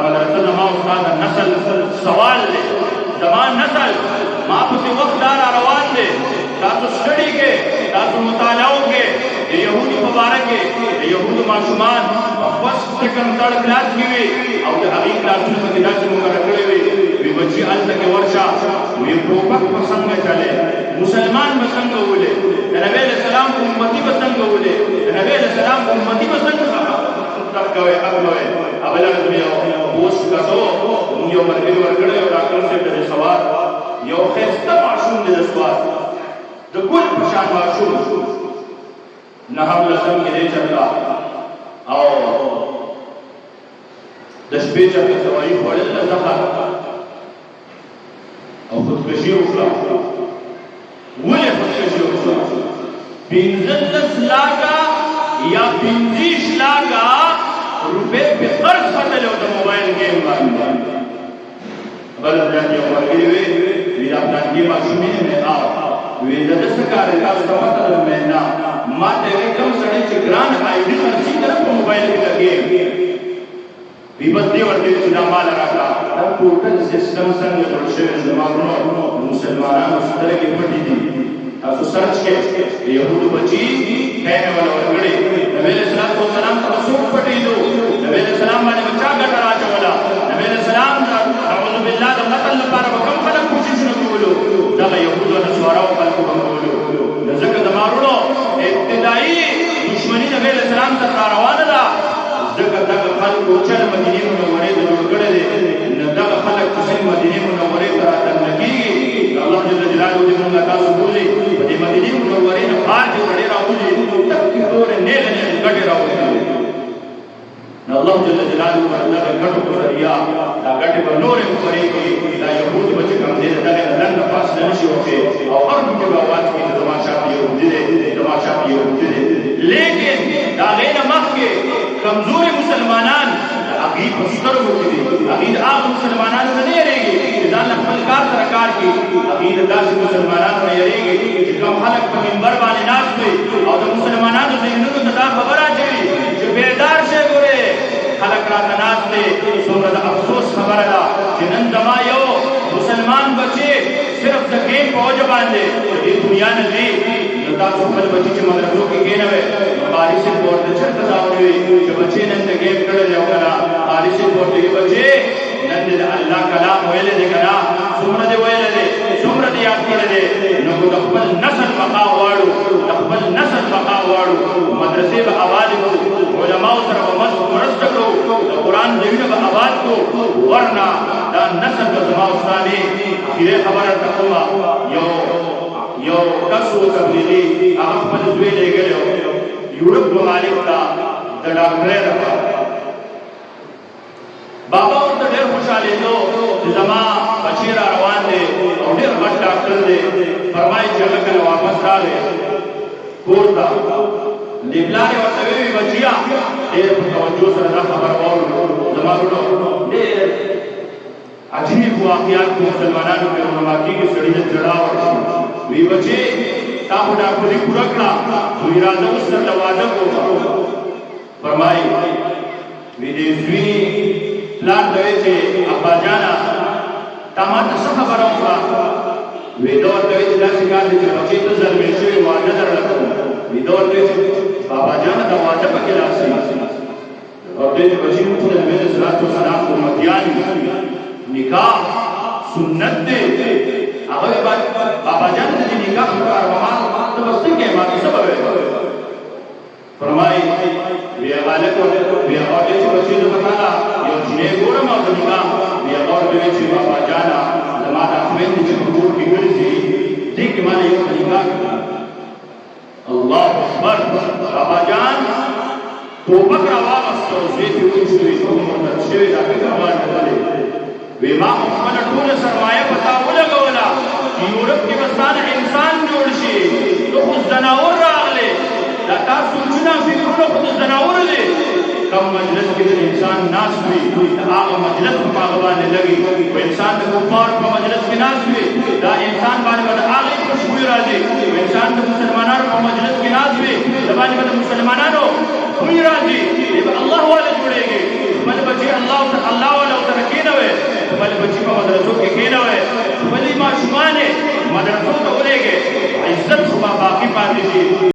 مدرسه زما استاد نسل سوال دی زمان نسل ما پسې وخت دار روان دی تاسو سټډي کې تاسو مطالعه کې د يهودي په باره کې د يهودو ماشومان فرست سیکنډ تھرډ کلاس کې وي او د هغې کلاسونو پکې داسې مقرر کړی وي وی بچي هلته کې ورشه وی ټوپک به څنګه چلې مسلمان به څنګه ولې د نبي علیه السلام امتي به څنګه ولې د نبي علیه السلام امتي به څنګه کوي کوي اوبله یو پوسټ کړو یو مرګري ورکړی او ډاکټر صاحب د سوال یو خسته ماشوم دی د سوال د ګل په شان ماشوم نه هم لسم کې دی چلتا او د شپې چرته دوايي خوړل نه زخر او خودکشي وکړه ولې خودکشي وکړه 15 لاکه یا 25 لاکه روپے पे खर्च करते लो तो मोबाइल गेम बांध बल जाती है मर्गी वे विदा प्लांटी मासूमी में आ वे जैसे कार्य का समतल में ना माते वे कम सड़े चिकरान आईडी खर्ची तरफ मोबाइल के गेम विपत्ति वर्ती सुना माल रखा टोटल सिस्टम संग जोड़े जमानो मुसलमान उस तरह की पटी थी तो सर्च के यहूद बची कहने वाला वर्गड़े नबी सलाम का सूप पटी दो नबी सलाम ने बच्चा गटर आ चला नबी सलाम नऊज़ु बिल्लाह द कत्ल पर कम फलक कोशिश न बोलो दा यहूद और नसवारा कल को बोलो नजक दमारुलो इब्तिदाई दुश्मनी नबी सलाम से रवाना था जगह तक खल को चल मदीने मुनव्वरे दे जोड़गड़े दे नदा खलक किसी मदीने मुनव्वरे पर आतन लगी अल्लाह जल्ल जलालहू दे मुंगा का बोले दे मदीने मुनव्वरे ने बाहर जो खड़े राहुली तक की तोरे नेल ने गटे राहुली अल्लाह जल्ल जलालहू अल्लाह के गट को रिया दा गट पर नूर करे की दा यहूद बच कम दे दा लन पास नशी होते और हर की आवाज की तमाशा ये दे लेकिन दा लेना मख के कमजोर मुसलमानान अभी पस्तर होती थी अभी आप मुसलमानान में नहीं रहेगी जान फलकार सरकार की अभी दास मुसलमानान में रहेगी कम खलक पर मिंबर वाले नाच पे और मुसलमानान से इन्होंने तदा खबर आ गई जो बेदार से गोरे खलक रात नाच पे सोमर अफसोस खबर आला जिनन जमायो मुसलमान बचे सिर्फ जगह पहुंच बांधे ये दुनिया ने दी नता सुपल बची के मदरसों की गेन है बारिश से बोर्ड छत दावरी जो बच्चे नंद गेम कर ले होगा बारिश से बोर्ड ये बच्चे नंद अल्लाह कलाम होले दे करा सुमरद होले दे सुमरद याद कर दे नको तकबल नस्ल बका वाड़ू तकबल नस्ल बका वाड़ू मदरसे में आवाज को उलमा सर मस्त करो कुरान देवी में आवाज को वरना दा नस्ल जमा उस्तानी फिर खबर तकवा यो कसो तबलीगी अहमद दुए ले गए यूरोप ममालिक का द डॉक्टर रहा बाबा और ढेर खुशहाली तो जमा बशीर रवान दे और ढेर बड़ डॉक्टर दे फरमाई जगह कर वापस आ गए कोरता लिबलाने और तवे भी बचिया ढेर तवज्जो से रहा खबर और जमा को ढेर अजीब वाक़यात को मुसलमानों के उलमा की सड़ी से जड़ा और वी बचे ताहु डॉक्टरी पुरकड़ा तो इरादा उस दरवाजा को फरमाई विदेशी प्लान दे थे अब्बा जाना तमाम सब खबरों का विदोर दे जिला शिकार दे बचे तो जल में से वादा दर लगो विदोर दे बाबा जाना दरवाजा पर खिला से और दे बची मुझे नबी सल्लल्लाहु अलैहि वसल्लम को मतियान निकाह सुन्नत दे अगर बात बाबा जान ने निकाह का रवान तो बस के बात सब है फरमाई ये वाले को ये और ये बच्चे जो बताला ये जिने गोरा मा निकाह ये और दे ची बाबा जाना जमाना में जो गुरु की गली थी ठीक माने ये निकाह अल्लाह अकबर बाबा जान तो बकरा वापस तो से भी उसकी तो अच्छे जाके आवाज निकाले वे मां मोहम्मद टूल सरमाया पता बोला गोला यूरोप के बस्तान इंसान जोड़ शी तो खुद जनावर रागले लता सूचना फिक्र खुद जनावर ले कम मजलिस के इंसान नास हुई आग मजलिस में बागबान लगी वो इंसान के कुफार का मजलिस के नास हुई दा इंसान बारे में आग खुशबू राजी वो इंसान के मुसलमानों का मजलिस के नास हुई जबान में मुसलमानों हुई राजी अल्लाह वाले जुड़ेंगे मन बचे अल्लाह वाला پاتې شي.